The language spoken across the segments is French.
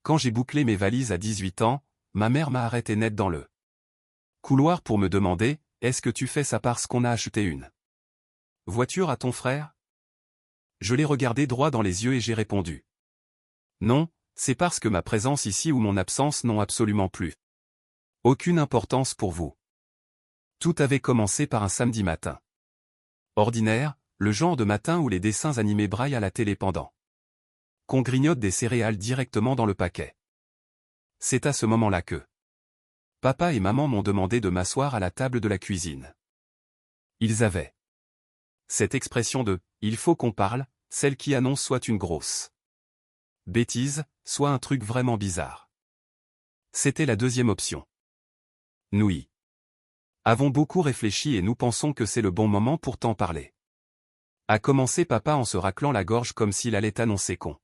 Quand j'ai bouclé mes valises à 18 ans, ma mère m'a arrêté net dans le couloir pour me demander « Est-ce que tu fais ça parce qu'on a acheté une voiture à ton frère ?» Je l'ai regardé droit dans les yeux et j'ai répondu « Non, c'est parce que ma présence ici ou mon absence n'ont absolument plus aucune importance pour vous. » Tout avait commencé par un samedi matin ordinaire, le genre de matin où les dessins animés braillent à la télé pendant qu'on grignote des céréales directement dans le paquet. C'est à ce moment-là que papa et maman m'ont demandé de m'asseoir à la table de la cuisine. Ils avaient cette expression de « il faut qu'on parle », celle qui annonce soit une grosse bêtise, soit un truc vraiment bizarre. C'était la deuxième option. Nous y avons beaucoup réfléchi et nous pensons que c'est le bon moment pour t'en parler. A commencé papa en se raclant la gorge comme s'il allait annoncer qu'on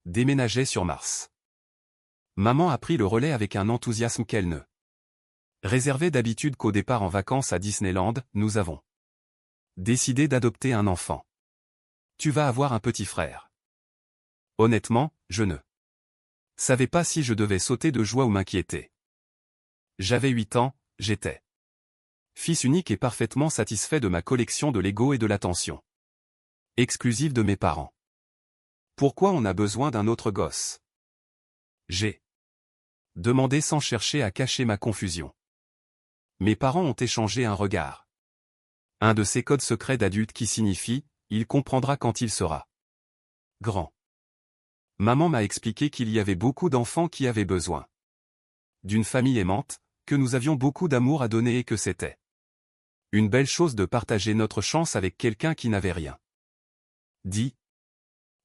déménageait sur Mars. Maman a pris le relais avec un enthousiasme qu'elle ne réservait d'habitude qu'au départ en vacances à Disneyland. Nous avons décidé d'adopter un enfant. Tu vas avoir un petit frère. Honnêtement, je ne savais pas si je devais sauter de joie ou m'inquiéter. J'avais 8 ans, j'étais fils unique et parfaitement satisfait de ma collection de Lego et de l'attention exclusive de mes parents. Pourquoi on a besoin d'un autre gosse? J'ai demandé sans chercher à cacher ma confusion. Mes parents ont échangé un regard. Un de ces codes secrets d'adulte qui signifie « il comprendra quand il sera grand ». Maman m'a expliqué qu'il y avait beaucoup d'enfants qui avaient besoin d'une famille aimante, que nous avions beaucoup d'amour à donner et que c'était une belle chose de partager notre chance avec quelqu'un qui n'avait rien. Dit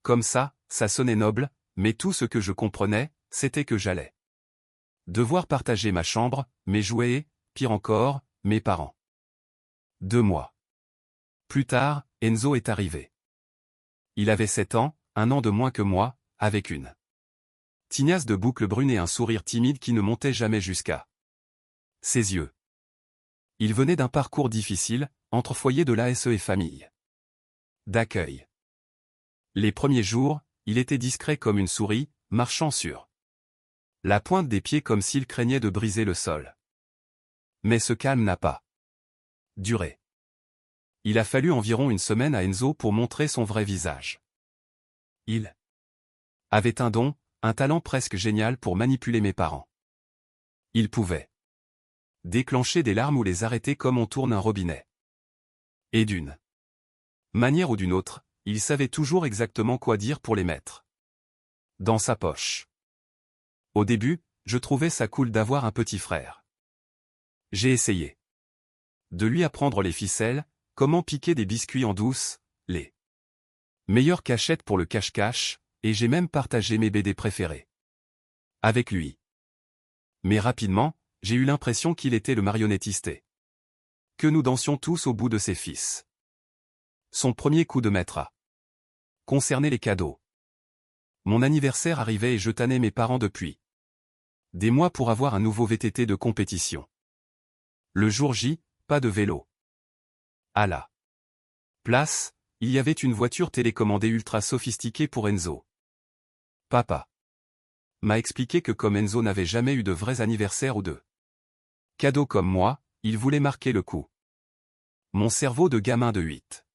comme ça sonnait noble, mais tout ce que je comprenais, c'était que j'allais devoir partager ma chambre, mes jouets et, pire encore, mes parents. 2 mois plus tard, Enzo est arrivé. Il avait 7 ans, 1 an de moins que moi, avec une tignasse de boucles brunes et un sourire timide qui ne montait jamais jusqu'à ses yeux. Il venait d'un parcours difficile, entre foyer de l'ASE et famille d'accueil. Les premiers jours, il était discret comme une souris, marchant sur la pointe des pieds comme s'il craignait de briser le sol. Mais ce calme n'a pas duré. Il a fallu environ une semaine à Enzo pour montrer son vrai visage. Il avait un don, un talent presque génial pour manipuler mes parents. Il pouvait déclencher des larmes ou les arrêter comme on tourne un robinet. Et d'une manière ou d'une autre, il savait toujours exactement quoi dire pour les mettre dans sa poche. Au début, je trouvais ça cool d'avoir un petit frère. J'ai essayé de lui apprendre les ficelles, comment piquer des biscuits en douce, les meilleures cachettes pour le cache-cache, et j'ai même partagé mes BD préférés avec lui. Mais rapidement, j'ai eu l'impression qu'il était le marionnettiste et que nous dansions tous au bout de ses fils. Son premier coup de maître a concerné les cadeaux. Mon anniversaire arrivait et je tannais mes parents depuis des mois pour avoir un nouveau VTT de compétition. Le jour J, pas de vélo. À la place, il y avait une voiture télécommandée ultra sophistiquée pour Enzo. Papa m'a expliqué que comme Enzo n'avait jamais eu de vrais anniversaires ou de cadeaux comme moi, il voulait marquer le coup. Mon cerveau de gamin de 8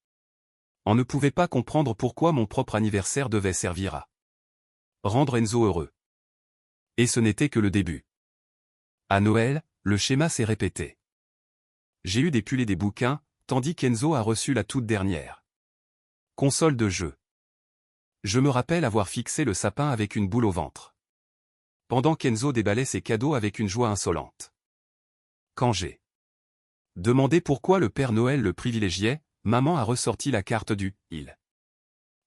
ans ne pouvait pas comprendre pourquoi mon propre anniversaire devait servir à rendre Enzo heureux. Et ce n'était que le début. À Noël, le schéma s'est répété. J'ai eu des pulls et des bouquins, tandis qu'Enzo a reçu la toute dernière console de jeu. Je me rappelle avoir fixé le sapin avec une boule au ventre, pendant qu'Enzo déballait ses cadeaux avec une joie insolente. Quand j'ai demandé pourquoi le Père Noël le privilégiait, maman a ressorti la carte du « il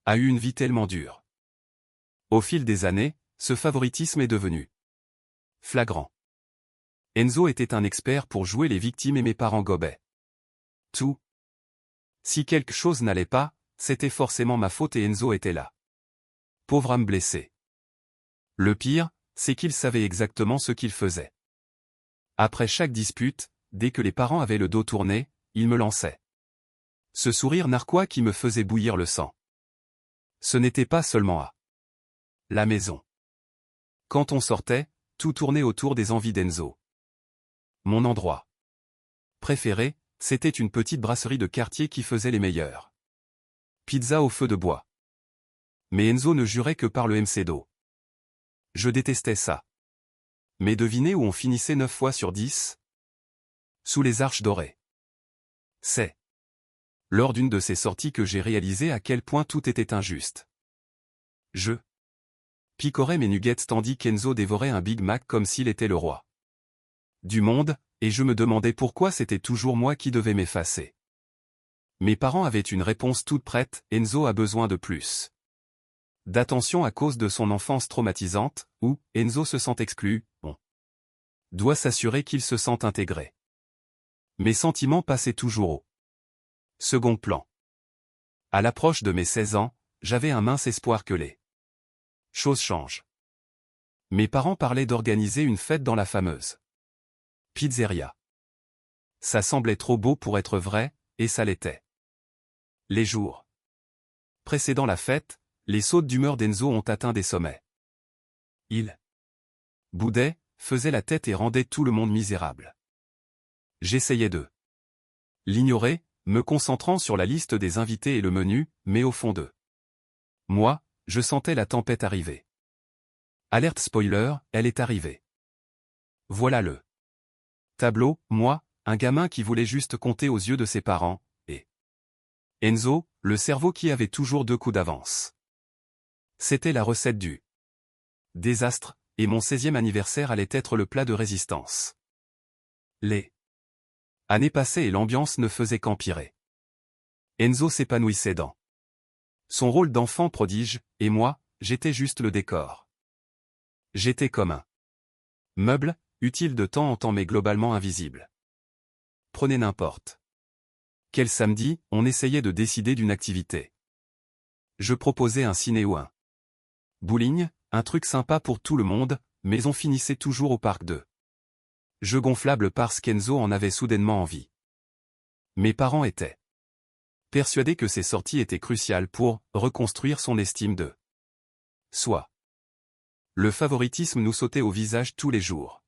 a eu une vie tellement dure ». Au fil des années, ce favoritisme est devenu flagrant. Enzo était un expert pour jouer les victimes et mes parents gobaient tout. Si quelque chose n'allait pas, c'était forcément ma faute et Enzo était là. Pauvre âme blessée. Le pire, c'est qu'il savait exactement ce qu'il faisait. Après chaque dispute, dès que les parents avaient le dos tourné, il me lançait ce sourire narquois qui me faisait bouillir le sang. Ce n'était pas seulement à la maison Quand on sortait, tout tournait autour des envies d'Enzo. Mon endroit préféré, c'était une petite brasserie de quartier qui faisait les meilleures pizzas au feu de bois. Mais Enzo ne jurait que par le McDo. Je détestais ça. Mais devinez où on finissait 9 fois sur 10? Sous les arches dorées. C'est lors d'une de ces sorties que j'ai réalisé à quel point tout était injuste. Je picorais mes nuggets tandis qu'Enzo dévorait un Big Mac comme s'il était le roi du monde, et je me demandais pourquoi c'était toujours moi qui devais m'effacer. Mes parents avaient une réponse toute prête: Enzo a besoin de plus d'attention à cause de son enfance traumatisante, ou Enzo se sent exclu, on doit s'assurer qu'il se sente intégré. Mes sentiments passaient toujours au second plan. À l'approche de mes 16 ans, j'avais un mince espoir que les choses changent. Mes parents parlaient d'organiser une fête dans la fameuse pizzeria. Ça semblait trop beau pour être vrai, et ça l'était. Les jours précédant la fête, les sautes d'humeur d'Enzo ont atteint des sommets. Il boudait, faisait la tête et rendait tout le monde misérable. J'essayais de l'ignorer, me concentrant sur la liste des invités et le menu, mais au fond de moi, je sentais la tempête arriver. Alerte spoiler, elle est arrivée. Voilà le tableau, moi, un gamin qui voulait juste compter aux yeux de ses parents, et Enzo, le cerveau qui avait toujours 2 coups d'avance. C'était la recette du désastre, et mon 16e anniversaire allait être le plat de résistance. Les années passaient et l'ambiance ne faisait qu'empirer. Enzo s'épanouissait dans son rôle d'enfant prodige, et moi, j'étais juste le décor. J'étais comme un meuble, utile de temps en temps mais globalement invisible. Prenez n'importe quel samedi, on essayait de décider d'une activité. Je proposais un ciné ou un bowling, un truc sympa pour tout le monde, mais on finissait toujours au parc de jeux gonflables parce qu'Enzo en avait soudainement envie. Mes parents étaient persuadés que ces sorties étaient cruciales pour reconstruire son estime de soi. Le favoritisme nous sautait au visage tous les jours.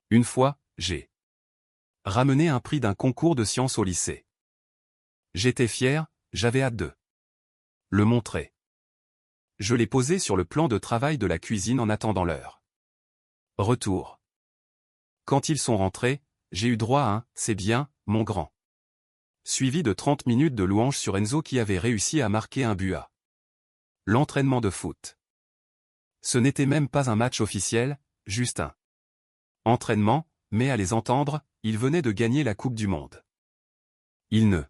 Une fois, j'ai ramené un prix d'un concours de sciences au lycée. J'étais fier, j'avais hâte de le montrer. Je l'ai posé sur le plan de travail de la cuisine en attendant leur retour. Quand ils sont rentrés, j'ai eu droit à un « c'est bien, mon grand », suivi de 30 minutes de louanges sur Enzo qui avait réussi à marquer un but à l'entraînement de foot. Ce n'était même pas un match officiel, juste un entraînement, mais à les entendre, ils venaient de gagner la Coupe du Monde. Ils ne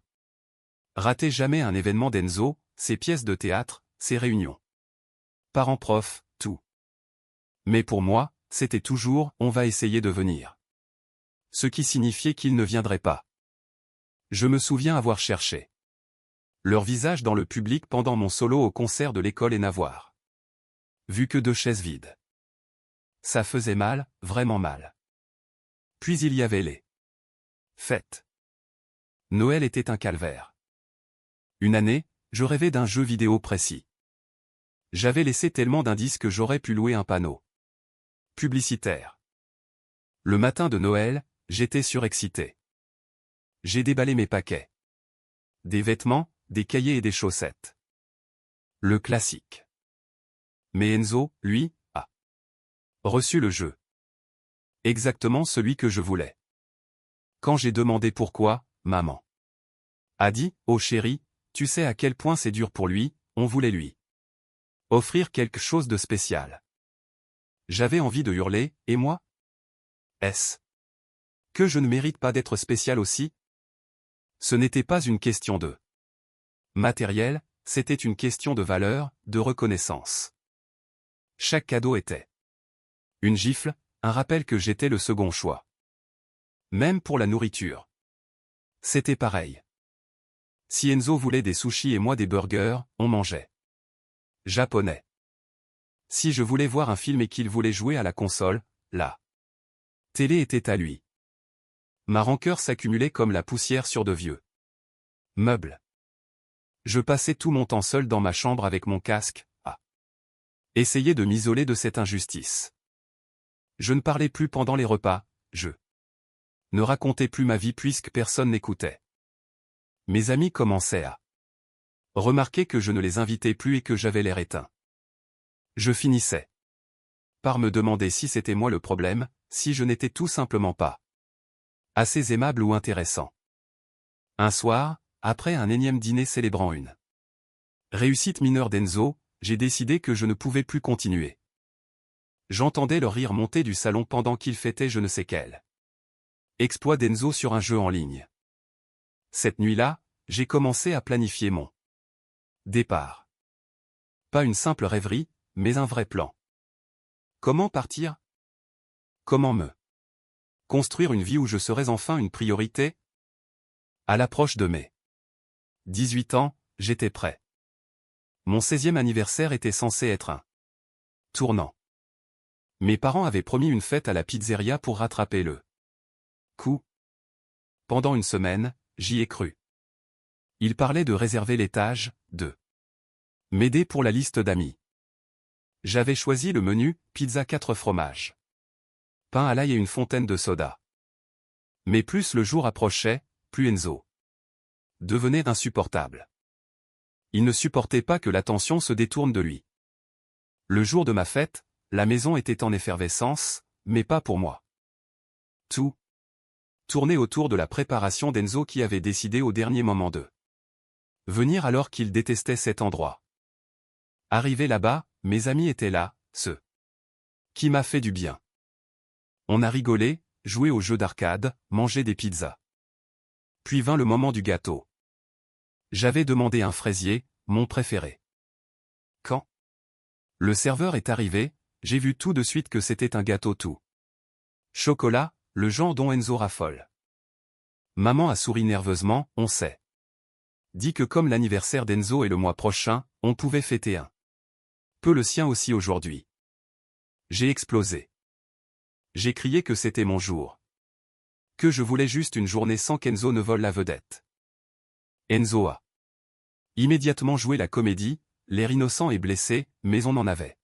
rataient jamais un événement d'Enzo, ses pièces de théâtre, ses réunions. Parents-profs, tout. Mais pour moi, c'était toujours « on va essayer de venir ». Ce qui signifiait qu'ils ne viendraient pas. Je me souviens avoir cherché leur visage dans le public pendant mon solo au concert de l'école et n'avoir vu que 2 chaises vides. Ça faisait mal, vraiment mal. Puis il y avait les fêtes. Noël était un calvaire. Une année, je rêvais d'un jeu vidéo précis. J'avais laissé tellement d'indices que j'aurais pu louer un panneau publicitaire. Le matin de Noël, j'étais surexcité. J'ai déballé mes paquets. Des vêtements, des cahiers et des chaussettes. Le classique. Mais Enzo, lui, a reçu le jeu. Exactement celui que je voulais. Quand j'ai demandé pourquoi, maman a dit « Oh chérie, tu sais à quel point c'est dur pour lui, on voulait lui offrir quelque chose de spécial. » J'avais envie de hurler, et moi? Est-ce que je ne mérite pas d'être spécial aussi? Ce n'était pas une question de matériel, c'était une question de valeur, de reconnaissance. Chaque cadeau était une gifle, un rappel que j'étais le second choix. Même pour la nourriture. C'était pareil. Si Enzo voulait des sushis et moi des burgers, on mangeait japonais. Si je voulais voir un film et qu'il voulait jouer à la console, la télé était à lui. Ma rancœur s'accumulait comme la poussière sur de vieux meubles. Je passais tout mon temps seul dans ma chambre avec mon casque, à Essayez de m'isoler de cette injustice. Je ne parlais plus pendant les repas, je ne racontais plus ma vie puisque personne n'écoutait. Mes amis commençaient à remarquer que je ne les invitais plus et que j'avais l'air éteint. Je finissais par me demander si c'était moi le problème, si je n'étais tout simplement pas assez aimable ou intéressant. Un soir, après un énième dîner célébrant une réussite mineure d'Enzo, j'ai décidé que je ne pouvais plus continuer. J'entendais leur rire monter du salon pendant qu'ils fêtaient je ne sais quel exploit d'Enzo sur un jeu en ligne. Cette nuit-là, j'ai commencé à planifier mon départ. Pas une simple rêverie, mais un vrai plan. Comment partir? Comment me construire une vie où je serais enfin une priorité? À l'approche de mes 18 ans, j'étais prêt. Mon 16e anniversaire était censé être un tournant. Mes parents avaient promis une fête à la pizzeria pour rattraper le coup. Pendant une semaine, j'y ai cru. Ils parlaient de réserver l'étage, de m'aider pour la liste d'amis. J'avais choisi le menu, pizza 4 fromages, pain à l'ail et une fontaine de soda. Mais plus le jour approchait, plus Enzo devenait insupportable. Il ne supportait pas que l'attention se détourne de lui. Le jour de ma fête, la maison était en effervescence, mais pas pour moi. Tout tournait autour de la préparation d'Enzo qui avait décidé au dernier moment de venir alors qu'il détestait cet endroit. Arrivé là-bas, mes amis étaient là, ce qui m'a fait du bien. On a rigolé, joué aux jeux d'arcade, mangé des pizzas. Puis vint le moment du gâteau. J'avais demandé un fraisier, mon préféré. Quand le serveur est arrivé, j'ai vu tout de suite que c'était un gâteau tout chocolat, le genre dont Enzo raffole. Maman a souri nerveusement, on s'est dit que comme l'anniversaire d'Enzo est le mois prochain, on pouvait fêter un peu le sien aussi aujourd'hui. J'ai explosé. J'ai crié que c'était mon jour. Que je voulais juste une journée sans qu'Enzo ne vole la vedette. Enzo a immédiatement joué la comédie, l'air innocent et blessé, mais on en avait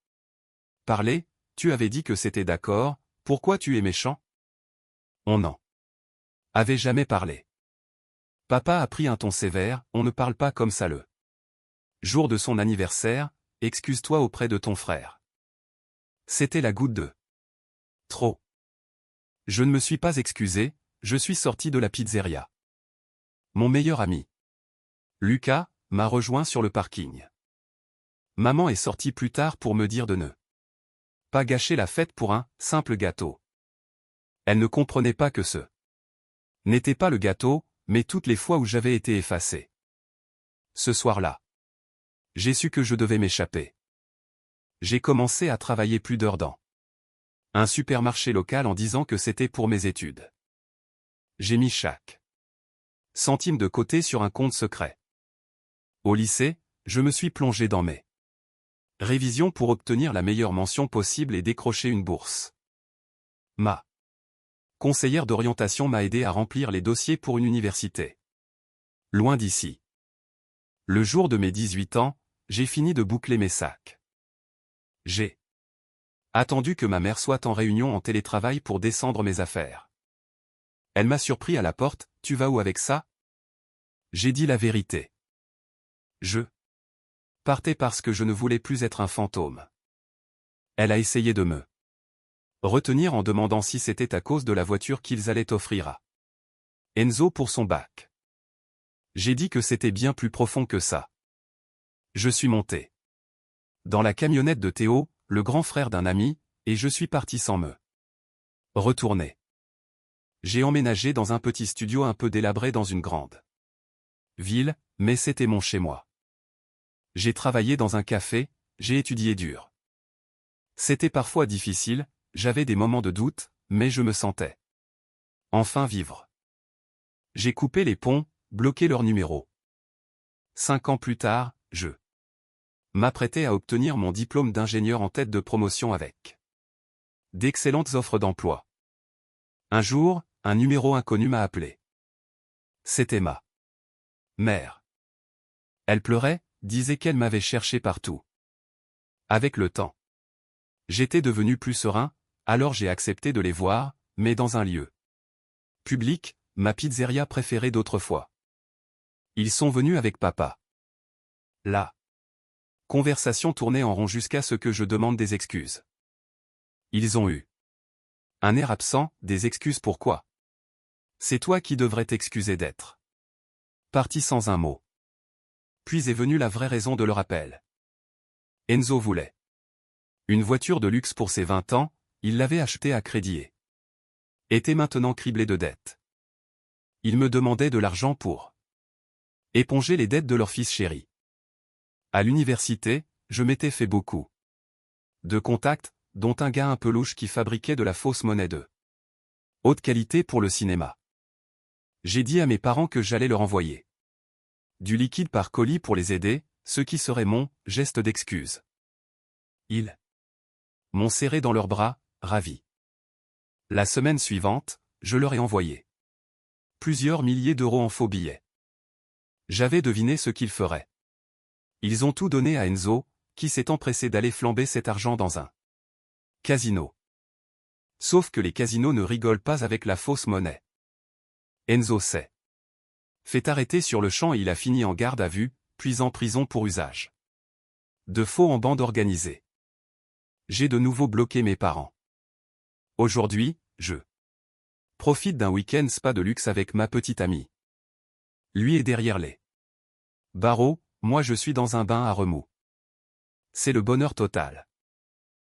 parlé, tu avais dit que c'était d'accord, pourquoi tu es méchant? On n'en avait jamais parlé. Papa a pris un ton sévère, on ne parle pas comme ça le jour de son anniversaire, excuse-toi auprès de ton frère. C'était la goutte de trop. Je ne me suis pas excusé, je suis sorti de la pizzeria. Mon meilleur ami, Lucas, m'a rejoint sur le parking. Maman est sortie plus tard pour me dire de ne pas gâcher la fête pour un simple gâteau. Elle ne comprenait pas que ce n'était pas le gâteau, mais toutes les fois où j'avais été effacé. Ce soir-là, j'ai su que je devais m'échapper. J'ai commencé à travailler plus d'heures dans un supermarché local en disant que c'était pour mes études. J'ai mis chaque centime de côté sur un compte secret. Au lycée, je me suis plongé dans mes révisions pour obtenir la meilleure mention possible et décrocher une bourse. Ma conseillère d'orientation m'a aidé à remplir les dossiers pour une université. Loin d'ici. Le jour de mes 18 ans, j'ai fini de boucler mes sacs. J'ai attendu que ma mère soit en réunion en télétravail pour descendre mes affaires. Elle m'a surpris à la porte, tu vas où avec ça? J'ai dit la vérité. Je partais parce que je ne voulais plus être un fantôme. Elle a essayé de me retenir en demandant si c'était à cause de la voiture qu'ils allaient offrir à Enzo pour son bac. J'ai dit que c'était bien plus profond que ça. Je suis monté dans la camionnette de Théo, le grand frère d'un ami, et je suis parti sans me retourner. J'ai emménagé dans un petit studio un peu délabré dans une grande ville, mais c'était mon chez-moi. J'ai travaillé dans un café, j'ai étudié dur. C'était parfois difficile, j'avais des moments de doute, mais je me sentais enfin vivre. J'ai coupé les ponts, bloqué leurs numéros. 5 ans plus tard, je m'apprêtais à obtenir mon diplôme d'ingénieur en tête de promotion avec d'excellentes offres d'emploi. Un jour, un numéro inconnu m'a appelé. C'était ma mère. Elle pleurait, disait qu'elle m'avait cherché partout. Avec le temps. J'étais devenu plus serein, alors j'ai accepté de les voir, mais dans un lieu public, ma pizzeria préférée d'autrefois. Ils sont venus avec papa. La conversation tournait en rond jusqu'à ce que je demande des excuses. Ils ont eu un air absent, des excuses pourquoi? C'est toi qui devrais t'excuser d'être parti sans un mot. Puis est venue la vraie raison de leur appel. Enzo voulait une voiture de luxe pour ses 20 ans, il l'avait achetée à crédit et était maintenant criblé de dettes. Il me demandait de l'argent pour éponger les dettes de leur fils chéri. À l'université, je m'étais fait beaucoup de contacts, dont un gars un peu louche qui fabriquait de la fausse monnaie de haute qualité pour le cinéma. J'ai dit à mes parents que j'allais leur envoyer du liquide par colis pour les aider, ce qui serait mon geste d'excuse. Ils m'ont serré dans leurs bras, ravis. La semaine suivante, je leur ai envoyé plusieurs milliers d'euros en faux billets. J'avais deviné ce qu'ils feraient. Ils ont tout donné à Enzo, qui s'est empressé d'aller flamber cet argent dans un casino. Sauf que les casinos ne rigolent pas avec la fausse monnaie. Enzo s'est fait arrêter sur le champ et il a fini en garde à vue, puis en prison pour usage de faux en bande organisée. J'ai de nouveau bloqué mes parents. Aujourd'hui, je profite d'un week-end spa de luxe avec ma petite amie. Lui est derrière les barreaux, moi je suis dans un bain à remous. C'est le bonheur total.